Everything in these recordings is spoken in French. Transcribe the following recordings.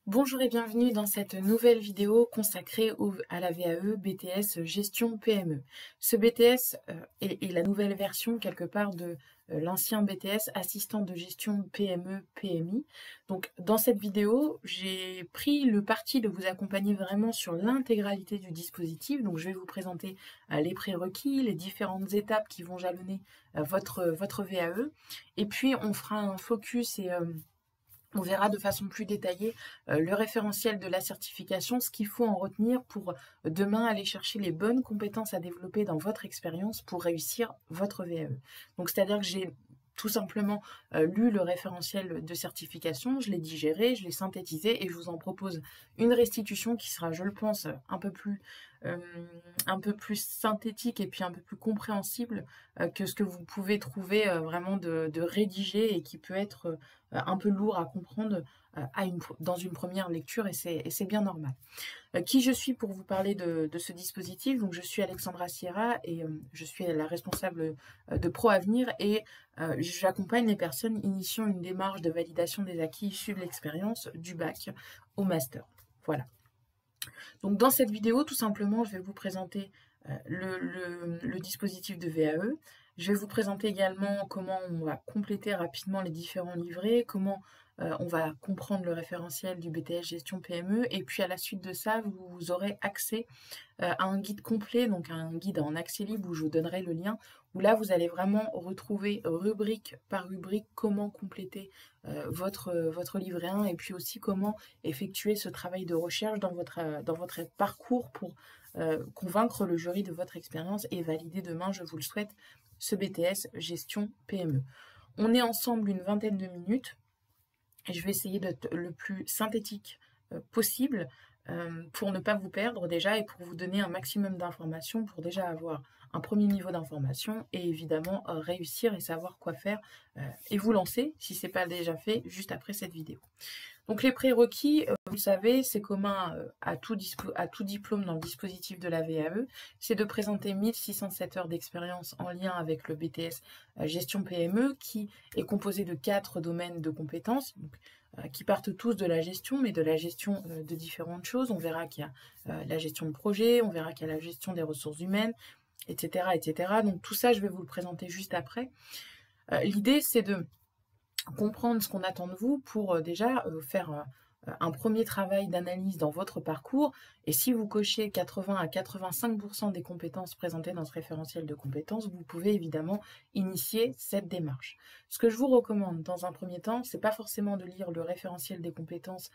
Bonjour et bienvenue dans cette nouvelle vidéo consacrée à la VAE BTS Gestion PME. Ce BTS est la nouvelle version quelque part de l'ancien BTS Assistant de gestion PME PMI. Donc dans cette vidéo, j'ai pris le parti de vous accompagner vraiment sur l'intégralité du dispositif. Donc je vais vous présenter les prérequis, les différentes étapes qui vont jalonner votre VAE. Et puis on fera un focus et on verra de façon plus détaillée le référentiel de la certification, ce qu'il faut en retenir pour demain aller chercher les bonnes compétences à développer dans votre expérience pour réussir votre VAE. Donc c'est-à-dire que j'ai tout simplement lu le référentiel de certification, je l'ai digéré, je l'ai synthétisé et je vous en propose une restitution qui sera, je le pense, euh, un peu plus synthétique et puis un peu plus compréhensible que ce que vous pouvez trouver vraiment de rédigé et qui peut être un peu lourd à comprendre dans une première lecture et c'est bien normal. Qui je suis pour vous parler de ce dispositif? Donc je suis Alexandra Sierra et je suis la responsable de ProAvenir et j'accompagne les personnes initiant une démarche de validation des acquis issus de l'expérience du bac au master. Voilà. Donc dans cette vidéo, tout simplement, je vais vous présenter le dispositif de VAE. Je vais vous présenter également comment on va compléter rapidement les différents livrets, comment on va comprendre le référentiel du BTS Gestion PME, et puis à la suite de ça, vous aurez accès à un guide complet, donc un guide en accès libre où je vous donnerai le lien, où là vous allez vraiment retrouver rubrique par rubrique comment compléter votre livret 1 et puis aussi comment effectuer ce travail de recherche dans votre parcours pour convaincre le jury de votre expérience et valider demain, je vous le souhaite, ce BTS Gestion PME. On est ensemble une vingtaine de minutes et je vais essayer d'être le plus synthétique possible pour ne pas vous perdre déjà et pour vous donner un maximum d'informations pour déjà avoir un premier niveau d'information et évidemment réussir et savoir quoi faire et vous lancer si ce n'est pas déjà fait juste après cette vidéo. Donc les prérequis, vous le savez, c'est commun à tout diplôme dans le dispositif de la VAE, c'est de présenter 1607 heures d'expérience en lien avec le BTS Gestion PME qui est composé de 4 domaines de compétences, donc, qui partent tous de la gestion, mais de la gestion de différentes choses. On verra qu'il y a la gestion de projet, on verra qu'il y a la gestion des ressources humaines, etc., etc. Donc tout ça, je vais vous le présenter juste après. L'idée, c'est de comprendre ce qu'on attend de vous pour déjà faire un premier travail d'analyse dans votre parcours. Et si vous cochez 80 à 85% des compétences présentées dans ce référentiel de compétences, vous pouvez évidemment initier cette démarche. Ce que je vous recommande dans un premier temps, c'est pas forcément de lire le référentiel des compétences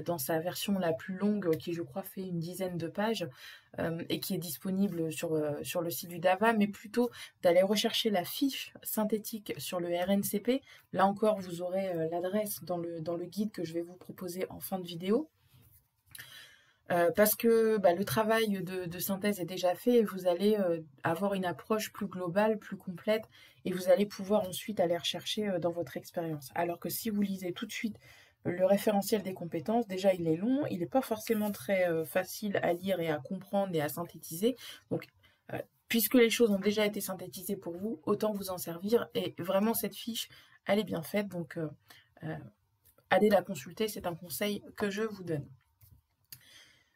dans sa version la plus longue, qui je crois fait une dizaine de pages et qui est disponible sur le site du DAVA, mais plutôt d'aller rechercher la fiche synthétique sur le RNCP. Là encore, vous aurez l'adresse dans le guide que je vais vous proposer en fin de vidéo. Parce que le travail de synthèse est déjà fait et vous allez avoir une approche plus globale, plus complète et vous allez pouvoir ensuite aller rechercher dans votre expérience. Alors que si vous lisez tout de suite le référentiel des compétences, déjà il est long, il n'est pas forcément très facile à lire et à comprendre et à synthétiser. Donc puisque les choses ont déjà été synthétisées pour vous, autant vous en servir. Et vraiment, cette fiche, elle est bien faite. Donc, allez la consulter, c'est un conseil que je vous donne.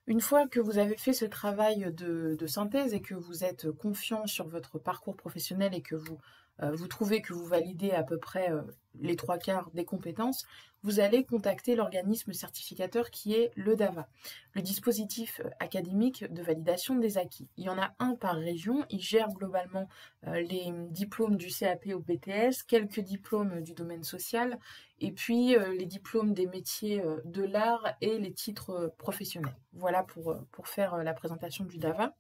Une fois que vous avez fait ce travail de synthèse et que vous êtes confiant sur votre parcours professionnel et que vous trouvez que vous validez à peu près les 3/4 des compétences, vous allez contacter l'organisme certificateur qui est le DAVA, le dispositif académique de validation des acquis. Il y en a un par région, il gère globalement les diplômes du CAP au BTS, quelques diplômes du domaine social, et puis les diplômes des métiers de l'art et les titres professionnels. Voilà pour faire la présentation du DAVA.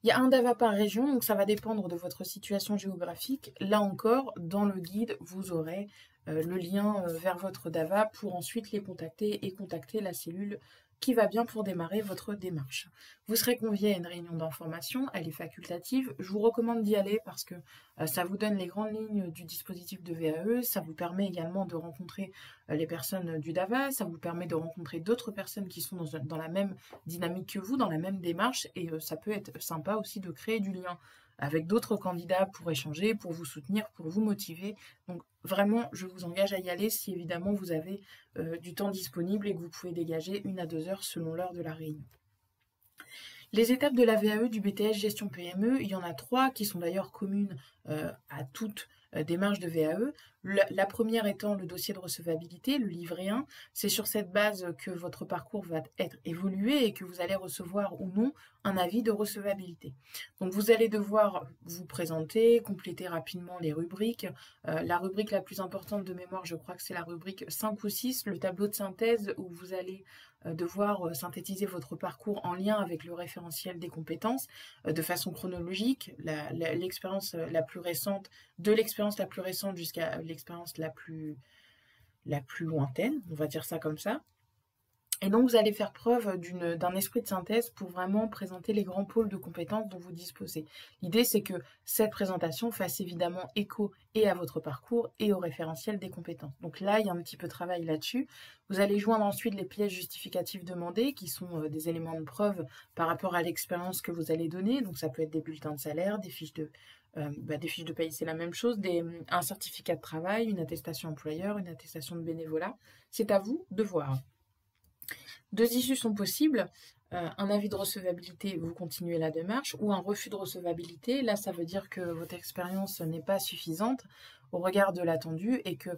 Il y a un DAVA par région, donc ça va dépendre de votre situation géographique. Là encore, dans le guide, vous aurez le lien vers votre DAVA pour ensuite les contacter et contacter la cellule qui va bien pour démarrer votre démarche. Vous serez convié à une réunion d'information, elle est facultative. Je vous recommande d'y aller parce que ça vous donne les grandes lignes du dispositif de VAE, ça vous permet également de rencontrer les personnes du DAVA, ça vous permet de rencontrer d'autres personnes qui sont dans la même dynamique que vous, dans la même démarche, et ça peut être sympa aussi de créer du lien avec d'autres candidats pour échanger, pour vous soutenir, pour vous motiver. Donc vraiment, je vous engage à y aller si évidemment vous avez du temps disponible et que vous pouvez dégager 1 à 2 heures selon l'heure de la réunion. Les étapes de la VAE du BTS Gestion PME, il y en a 3 qui sont d'ailleurs communes à toute démarche de VAE. La première étant le dossier de recevabilité, le livret 1. C'est sur cette base que votre parcours va être évolué et que vous allez recevoir ou non un avis de recevabilité. Donc vous allez devoir vous présenter, compléter rapidement les rubriques. La rubrique la plus importante de mémoire, je crois que c'est la rubrique 5 ou 6, le tableau de synthèse où vous allez devoir synthétiser votre parcours en lien avec le référentiel des compétences de façon chronologique, l'expérience la plus récente, de l'expérience la plus récente jusqu'à l'expérience la plus lointaine, on va dire ça comme ça. Et donc, vous allez faire preuve d'un esprit de synthèse pour vraiment présenter les grands pôles de compétences dont vous disposez. L'idée, c'est que cette présentation fasse évidemment écho et à votre parcours et au référentiel des compétences. Donc là, il y a un petit peu de travail là-dessus. Vous allez joindre ensuite les pièces justificatives demandées, qui sont des éléments de preuve par rapport à l'expérience que vous allez donner. Donc ça peut être des bulletins de salaire, des fiches de paye, c'est la même chose, un certificat de travail, une attestation employeur, une attestation de bénévolat. C'est à vous de voir. 2 issues sont possibles, un avis de recevabilité, vous continuez la démarche, ou un refus de recevabilité. Là, ça veut dire que votre expérience n'est pas suffisante au regard de l'attendu et que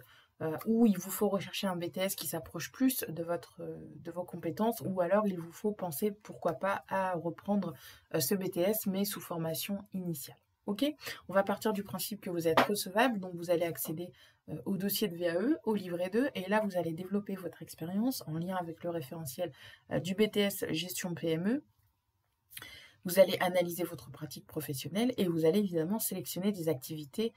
ou il vous faut rechercher un BTS qui s'approche plus de vos compétences, ou alors il vous faut penser, pourquoi pas, à reprendre ce BTS, mais sous formation initiale. Ok, on va partir du principe que vous êtes recevable, donc vous allez accéder au dossier de VAE, au livret 2, et là vous allez développer votre expérience en lien avec le référentiel du BTS Gestion PME. Vous allez analyser votre pratique professionnelle et vous allez évidemment sélectionner des activités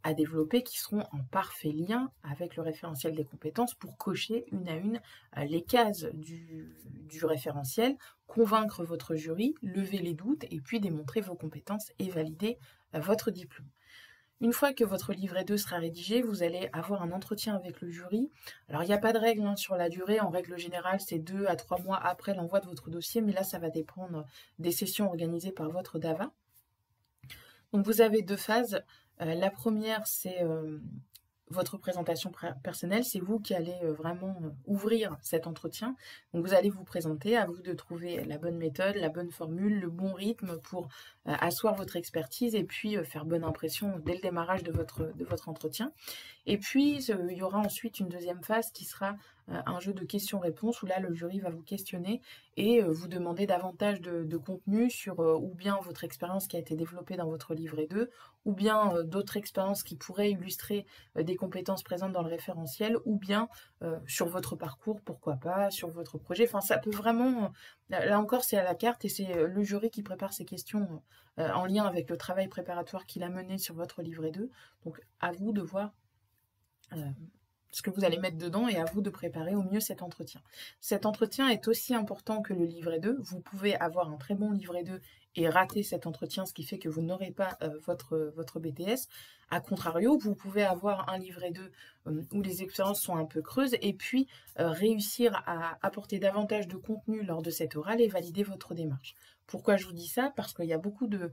à développer qui seront en parfait lien avec le référentiel des compétences pour cocher une à une les cases du référentiel, convaincre votre jury, lever les doutes et puis démontrer vos compétences et valider votre diplôme. Une fois que votre livret 2 sera rédigé, vous allez avoir un entretien avec le jury. Alors, il n'y a pas de règle sur la durée. En règle générale, c'est 2 à 3 mois après l'envoi de votre dossier, mais là, ça va dépendre des sessions organisées par votre DAVA. Donc, vous avez 2 phases. La première, c'est votre présentation personnelle. C'est vous qui allez vraiment ouvrir cet entretien. Donc, vous allez vous présenter, à vous de trouver la bonne méthode, la bonne formule, le bon rythme pour asseoir votre expertise et puis faire bonne impression dès le démarrage de votre entretien. Et puis, il y aura ensuite une deuxième phase qui sera un jeu de questions-réponses où là, le jury va vous questionner et vous demander davantage de contenu sur ou bien votre expérience qui a été développée dans votre livret 2, ou bien d'autres expériences qui pourraient illustrer des compétences présentes dans le référentiel, ou bien sur votre parcours, pourquoi pas, sur votre projet. Enfin, ça peut vraiment... là encore, c'est à la carte et c'est le jury qui prépare ces questions en lien avec le travail préparatoire qu'il a mené sur votre livret 2. Donc, à vous de voir ce que vous allez mettre dedans et à vous de préparer au mieux cet entretien. Cet entretien est aussi important que le livret 2. Vous pouvez avoir un très bon livret 2 et rater cet entretien, ce qui fait que vous n'aurez pas votre BTS. A contrario, vous pouvez avoir un livret 2 où les expériences sont un peu creuses et puis réussir à apporter davantage de contenu lors de cet oral et valider votre démarche. Pourquoi je vous dis ça? Parce qu'il y a beaucoup de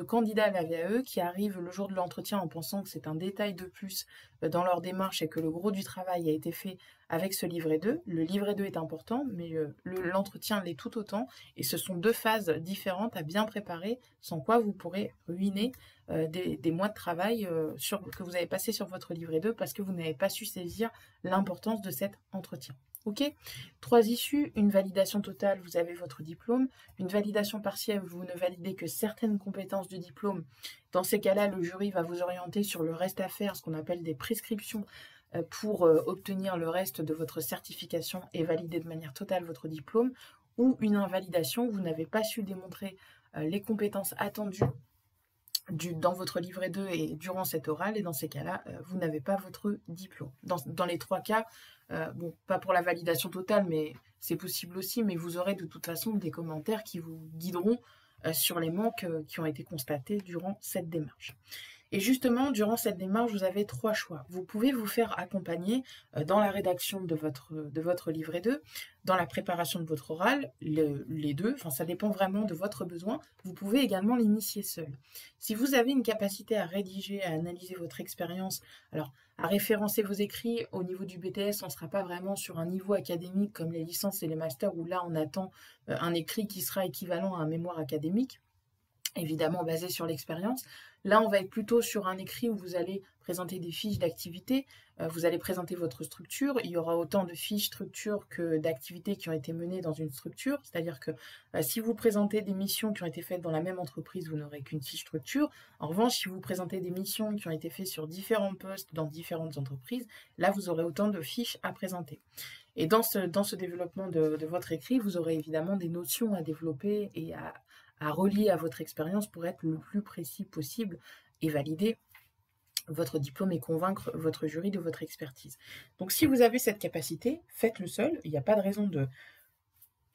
candidats à la VAE qui arrivent le jour de l'entretien en pensant que c'est un détail de plus dans leur démarche et que le gros du travail a été fait avec ce livret 2. Le livret 2 est important, mais l'entretien l'est tout autant. Et ce sont 2 phases différentes à bien préparer, sans quoi vous pourrez ruiner des mois de travail que vous avez passé sur votre livret 2 parce que vous n'avez pas su saisir l'importance de cet entretien. Ok, 3 issues, une validation totale, vous avez votre diplôme, une validation partielle, vous ne validez que certaines compétences du diplôme. Dans ces cas-là, le jury va vous orienter sur le reste à faire, ce qu'on appelle des prescriptions pour obtenir le reste de votre certification et valider de manière totale votre diplôme, ou une invalidation, vous n'avez pas su démontrer les compétences attendues dans votre livret 2 et durant cet oral, et dans ces cas-là, vous n'avez pas votre diplôme. Dans les 3 cas, bon, pas pour la validation totale, mais c'est possible aussi, mais vous aurez de toute façon des commentaires qui vous guideront sur les manques qui ont été constatés durant cette démarche. Et justement, durant cette démarche, vous avez trois choix. Vous pouvez vous faire accompagner dans la rédaction de votre livret 2, dans la préparation de votre oral, les deux, enfin ça dépend vraiment de votre besoin. Vous pouvez également l'initier seul. Si vous avez une capacité à rédiger, à analyser votre expérience, alors à référencer vos écrits au niveau du BTS, on ne sera pas vraiment sur un niveau académique comme les licences et les masters où là on attend un écrit qui sera équivalent à un mémoire académique, évidemment basé sur l'expérience. Là, on va être plutôt sur un écrit où vous allez présenter des fiches d'activité, vous allez présenter votre structure, il y aura autant de fiches structure que d'activités qui ont été menées dans une structure, c'est-à-dire que si vous présentez des missions qui ont été faites dans la même entreprise, vous n'aurez qu'une fiche structure. En revanche, si vous présentez des missions qui ont été faites sur différents postes dans différentes entreprises, là, vous aurez autant de fiches à présenter. Et dans ce développement de votre écrit, vous aurez évidemment des notions à développer et à relier à votre expérience pour être le plus précis possible et valider votre diplôme et convaincre votre jury de votre expertise. Donc si vous avez cette capacité, faites-le seul, il n'y a pas de raison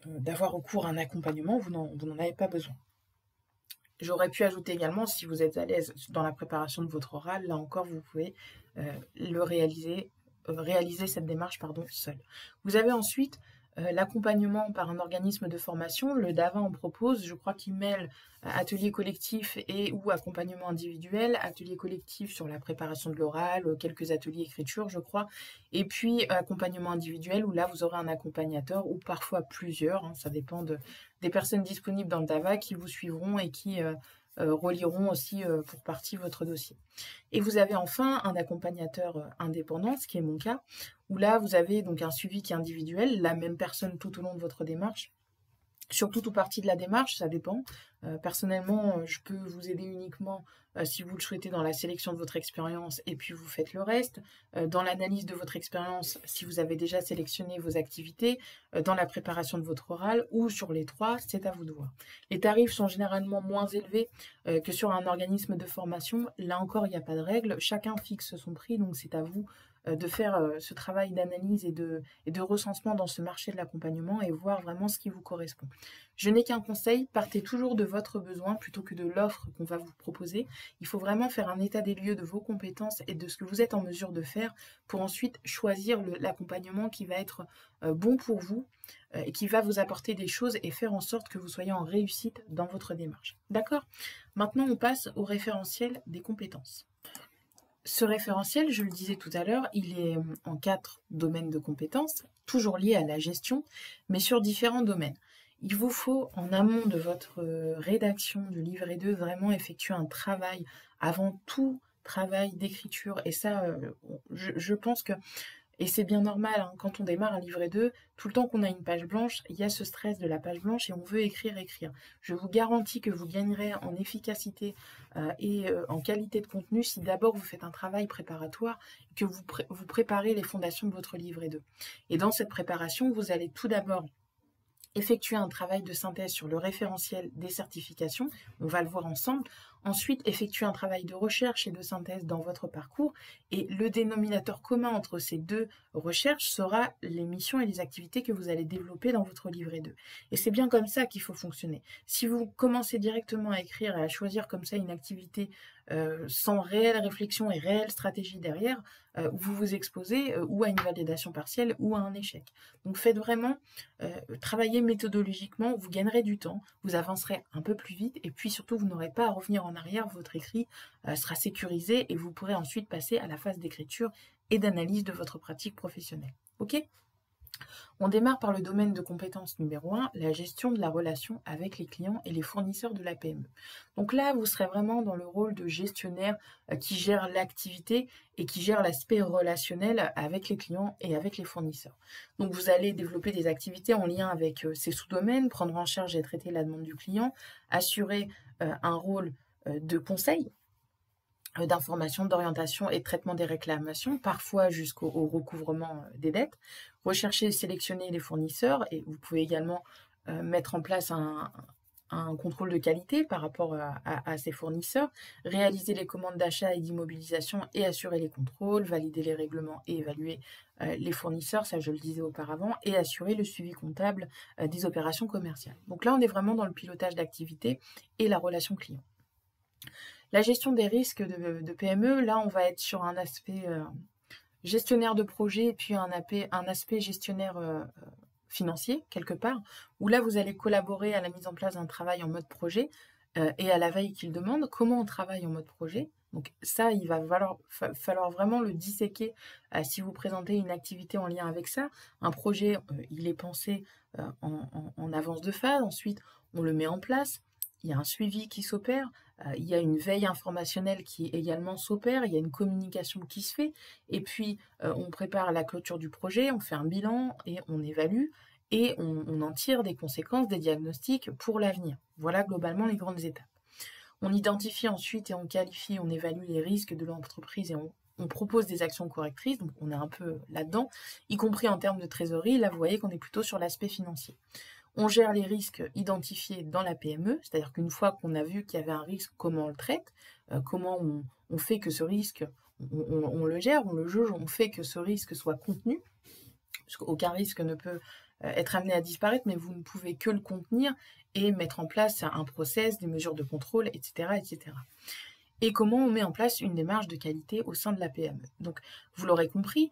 d'avoir recours à un accompagnement, vous n'en avez pas besoin. J'aurais pu ajouter également, si vous êtes à l'aise dans la préparation de votre oral, là encore vous pouvez réaliser cette démarche seul. Vous avez ensuite l'accompagnement par un organisme de formation. Le DAVA en propose, je crois qu'il mêle atelier collectif et ou accompagnement individuel, atelier collectif sur la préparation de l'oral, quelques ateliers écriture je crois, et puis accompagnement individuel où là vous aurez un accompagnateur ou parfois plusieurs, ça dépend des personnes disponibles dans le DAVA qui vous suivront et qui reliront aussi pour partie votre dossier. Et vous avez enfin un accompagnateur indépendant, ce qui est mon cas, où là vous avez donc un suivi qui est individuel, la même personne tout au long de votre démarche. Sur toute ou partie de la démarche, ça dépend. Personnellement, je peux vous aider uniquement si vous le souhaitez dans la sélection de votre expérience et puis vous faites le reste. Dans l'analyse de votre expérience, si vous avez déjà sélectionné vos activités, dans la préparation de votre oral ou sur les trois, c'est à vous de voir. Les tarifs sont généralement moins élevés que sur un organisme de formation. Là encore, il n'y a pas de règle. Chacun fixe son prix, donc c'est à vous de faire ce travail d'analyse et de recensement dans ce marché de l'accompagnement et voir vraiment ce qui vous correspond. Je n'ai qu'un conseil, partez toujours de votre besoin plutôt que de l'offre qu'on va vous proposer. Il faut vraiment faire un état des lieux de vos compétences et de ce que vous êtes en mesure de faire pour ensuite choisir l'accompagnement qui va être bon pour vous et qui va vous apporter des choses et faire en sorte que vous soyez en réussite dans votre démarche. D'accord ? Maintenant, on passe au référentiel des compétences. Ce référentiel, je le disais tout à l'heure, il est en 4 domaines de compétences, toujours liés à la gestion, mais sur différents domaines. Il vous faut, en amont de votre rédaction du livret 2, vraiment effectuer un travail, avant tout travail d'écriture. Et ça, je pense que, et c'est bien normal, quand on démarre un livret 2, tout le temps qu'on a une page blanche, il y a ce stress de la page blanche et on veut écrire. Je vous garantis que vous gagnerez en efficacité et en qualité de contenu si d'abord vous faites un travail préparatoire, que vous préparez les fondations de votre livret 2. Et dans cette préparation, vous allez tout d'abord effectuer un travail de synthèse sur le référentiel des certifications, on va le voir ensemble. Ensuite, effectuer un travail de recherche et de synthèse dans votre parcours. Et le dénominateur commun entre ces deux recherches sera les missions et les activités que vous allez développer dans votre livret 2. Et c'est bien comme ça qu'il faut fonctionner. Si vous commencez directement à écrire et à choisir comme ça une activité sans réelle réflexion et réelle stratégie derrière, vous vous exposez ou à une validation partielle ou à un échec. Donc faites vraiment, travaillez méthodologiquement, vous gagnerez du temps, vous avancerez un peu plus vite et puis surtout vous n'aurez pas à revenir en arrière, votre écrit sera sécurisé et vous pourrez ensuite passer à la phase d'écriture et d'analyse de votre pratique professionnelle. Ok ? On démarre par le domaine de compétence numéro 1, la gestion de la relation avec les clients et les fournisseurs de la PME. Donc là, vous serez vraiment dans le rôle de gestionnaire qui gère l'activité et qui gère l'aspect relationnel avec les clients et avec les fournisseurs. Donc vous allez développer des activités en lien avec ces sous-domaines, prendre en charge et traiter la demande du client, assurer un rôle de conseil, d'information, d'orientation et de traitement des réclamations, parfois jusqu'au recouvrement des dettes, rechercher et sélectionner les fournisseurs et vous pouvez également mettre en place un contrôle de qualité par rapport à ces fournisseurs, réaliser les commandes d'achat et d'immobilisation et assurer les contrôles, valider les règlements et évaluer les fournisseurs, ça je le disais auparavant, et assurer le suivi comptable des opérations commerciales. Donc là, on est vraiment dans le pilotage d'activité et la relation client. La gestion des risques de PME, là, on va être sur un aspect gestionnaire de projet et puis un aspect gestionnaire financier, quelque part, où là, vous allez collaborer à la mise en place d'un travail en mode projet et à la veille qu'il demande. Comment on travaille en mode projet? Donc ça, il va falloir vraiment le disséquer si vous présentez une activité en lien avec ça. Un projet, il est pensé en avance de phase, ensuite on le met en place, il y a un suivi qui s'opère, il y a une veille informationnelle qui également s'opère, il y a une communication qui se fait, et puis on prépare la clôture du projet, on fait un bilan et on évalue, et on en tire des conséquences, des diagnostics pour l'avenir. Voilà globalement les grandes étapes. On identifie ensuite et on qualifie, on évalue les risques de l'entreprise et on propose des actions correctrices, donc on est un peu là-dedans, y compris en termes de trésorerie. Là, vous voyez qu'on est plutôt sur l'aspect financier. On gère les risques identifiés dans la PME, c'est-à-dire qu'une fois qu'on a vu qu'il y avait un risque, comment on le traite, comment on fait que ce risque, on le gère, on le juge, on fait que ce risque soit contenu, parce qu'aucun risque ne peut être amené à disparaître, mais vous ne pouvez que le contenir et mettre en place un process, des mesures de contrôle, etc., etc. Et comment on met en place une démarche de qualité au sein de la PME. Donc, vous l'aurez compris,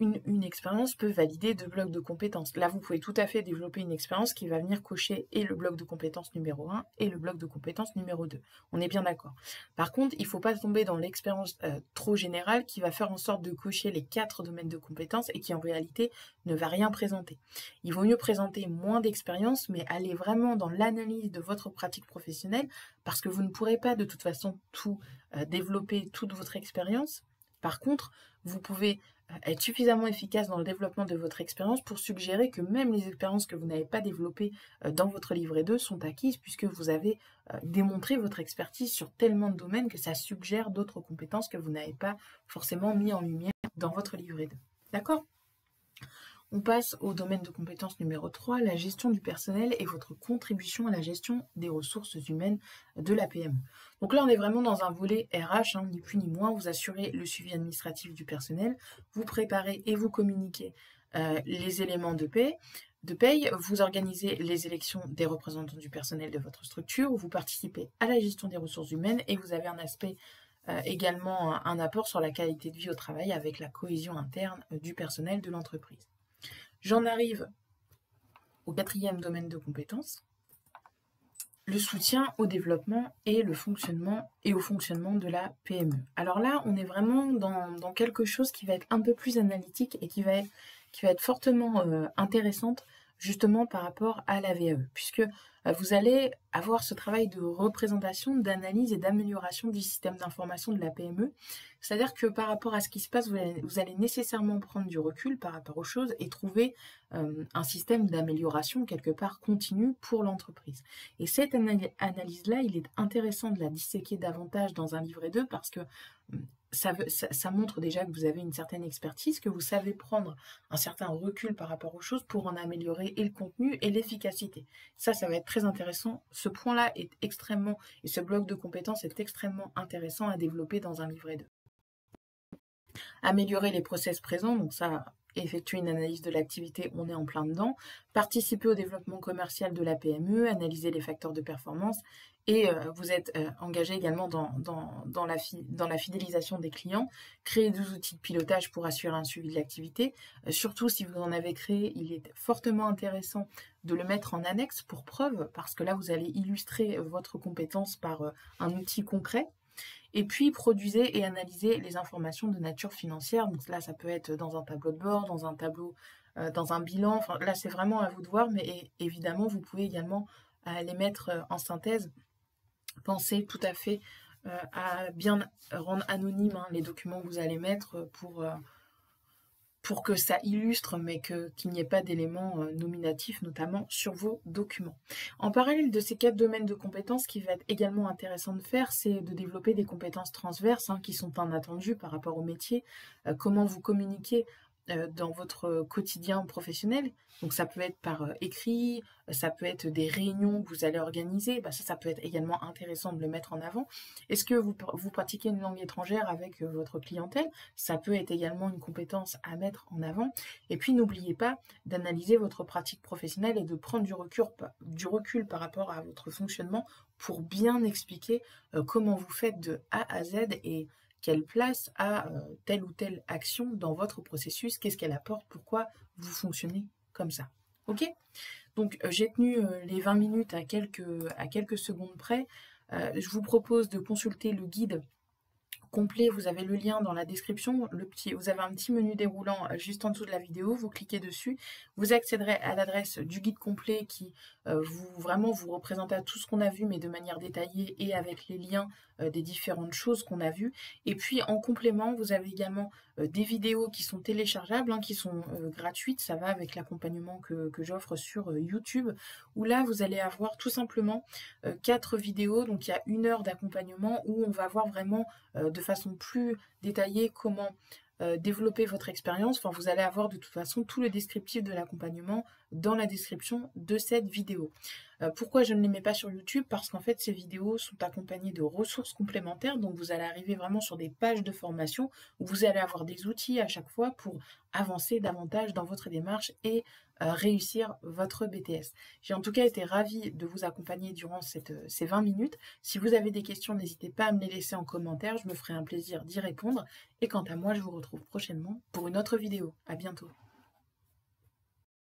une expérience peut valider 2 blocs de compétences. Là, vous pouvez tout à fait développer une expérience qui va venir cocher et le bloc de compétences numéro 1 et le bloc de compétences numéro 2. On est bien d'accord. Par contre, il ne faut pas tomber dans l'expérience trop générale qui va faire en sorte de cocher les 4 domaines de compétences et qui en réalité ne va rien présenter. Il vaut mieux présenter moins d'expérience, mais aller vraiment dans l'analyse de votre pratique professionnelle, parce que vous ne pourrez pas de toute façon tout développer, toute votre expérience. Par contre, vous pouvez être suffisamment efficace dans le développement de votre expérience pour suggérer que même les expériences que vous n'avez pas développées dans votre livret 2 sont acquises puisque vous avez démontré votre expertise sur tellement de domaines que ça suggère d'autres compétences que vous n'avez pas forcément mis en lumière dans votre livret 2. D'accord ? On passe au domaine de compétence numéro 3, la gestion du personnel et votre contribution à la gestion des ressources humaines de la PME. Donc là, on est vraiment dans un volet RH, ni plus ni moins. Vous assurez le suivi administratif du personnel, vous préparez et vous communiquez les éléments de paye, vous organisez les élections des représentants du personnel de votre structure, vous participez à la gestion des ressources humaines et vous avez un aspect également un apport sur la qualité de vie au travail avec la cohésion interne du personnel de l'entreprise. J'en arrive au 4e domaine de compétences, le soutien au développement et au fonctionnement de la PME. Alors là, on est vraiment dans quelque chose qui va être un peu plus analytique et qui va être fortement intéressante justement par rapport à la VAE, puisque vous allez avoir ce travail de représentation, d'analyse et d'amélioration du système d'information de la PME. C'est-à-dire que par rapport à ce qui se passe, vous allez nécessairement prendre du recul par rapport aux choses et trouver un système d'amélioration quelque part continu pour l'entreprise. Et cette analyse-là, il est intéressant de la disséquer davantage dans un livret 2 parce que ça montre déjà que vous avez une certaine expertise, que vous savez prendre un certain recul par rapport aux choses pour en améliorer et le contenu et l'efficacité. Ça va être très intéressant. Ce point-là est extrêmement, et ce bloc de compétences est extrêmement intéressant à développer dans un livret 2. Améliorer les process présents, donc ça, effectuer une analyse de l'activité, on est en plein dedans. Participer au développement commercial de la PME, analyser les facteurs de performance et vous êtes engagé également dans la fidélisation des clients, créer des outils de pilotage pour assurer un suivi de l'activité. Surtout si vous en avez créé, il est fortement intéressant de le mettre en annexe pour preuve, parce que là, vous allez illustrer votre compétence par un outil concret. Et puis, produisez et analysez les informations de nature financière. Donc là, ça peut être dans un tableau de bord, dans un tableau, dans un bilan. Enfin, là, c'est vraiment à vous de voir, mais évidemment, vous pouvez également les mettre en synthèse. Pensez tout à fait à bien rendre anonyme les documents que vous allez mettre pour que ça illustre, mais qu'il n'y ait pas d'éléments nominatifs, notamment sur vos documents. En parallèle de ces 4 domaines de compétences, ce qui va être également intéressant de faire, c'est de développer des compétences transverses qui sont inattendues par rapport au métier. Comment vous communiquez dans votre quotidien professionnel. Donc ça peut être par écrit, ça peut être des réunions que vous allez organiser. Bah, ça peut être également intéressant de le mettre en avant. Est-ce que vous pratiquez une langue étrangère avec votre clientèle? Ça peut être également une compétence à mettre en avant. Et puis n'oubliez pas d'analyser votre pratique professionnelle et de prendre du recul par rapport à votre fonctionnement pour bien expliquer comment vous faites de A à Z et quelle place a telle ou telle action dans votre processus, qu'est-ce qu'elle apporte, pourquoi vous fonctionnez comme ça. Ok? Donc j'ai tenu les 20 minutes à quelques secondes près. Je vous propose de consulter le guide complet, vous avez le lien dans la description, vous avez un petit menu déroulant juste en dessous de la vidéo, vous cliquez dessus, vous accéderez à l'adresse du guide complet qui vous représente à tout ce qu'on a vu mais de manière détaillée et avec les liens des différentes choses qu'on a vues. Et puis en complément, vous avez également des vidéos qui sont téléchargeables, qui sont gratuites, ça va avec l'accompagnement que j'offre sur YouTube, où là vous allez avoir tout simplement 4 vidéos, donc il y a 1 heure d'accompagnement où on va voir vraiment de façon plus détaillée comment développer votre expérience. Enfin, vous allez avoir de toute façon tout le descriptif de l'accompagnement dans la description de cette vidéo. Pourquoi je ne les mets pas sur YouTube? Parce qu'en fait, ces vidéos sont accompagnées de ressources complémentaires, donc vous allez arriver vraiment sur des pages de formation où vous allez avoir des outils à chaque fois pour avancer davantage dans votre démarche et réussir votre BTS. J'ai en tout cas été ravie de vous accompagner durant ces 20 minutes. Si vous avez des questions, n'hésitez pas à me les laisser en commentaire, je me ferai un plaisir d'y répondre. Et quant à moi, je vous retrouve prochainement pour une autre vidéo. À bientôt.